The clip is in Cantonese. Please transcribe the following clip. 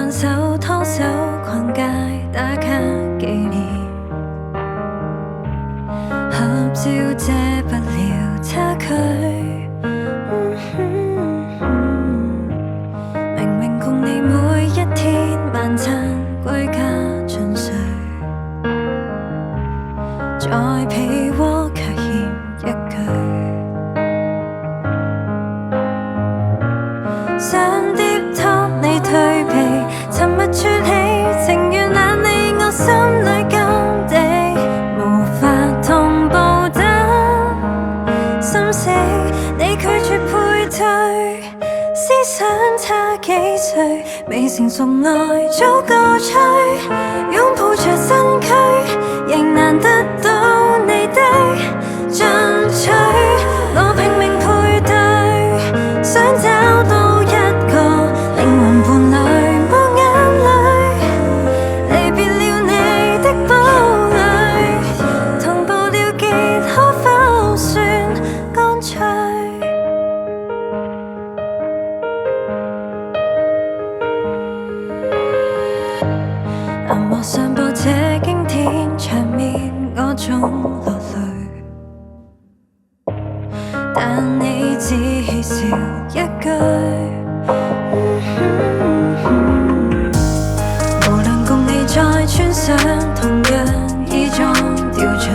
挽手拖手逛街打卡紀念，合照借不了差距。明明共你每一天晚餐歸家盡睡，在被窩卻欠一句，想跌拖你退避，沉默啜起，情願懶理我心裏甘地，無法同步的心死，你拒絕配對，思想差幾歲，未成熟愛早告吹，擁抱着身軀，仍難得到你的進取，我拼命配對，想找到一個靈魂伴侶，冇眼淚，離別了你的堡壘，同步了結可否算乾脆？銀幕上播這經典場面，我總落淚，但你只戲笑一句。無論共你再穿上同樣衣裝吊墜，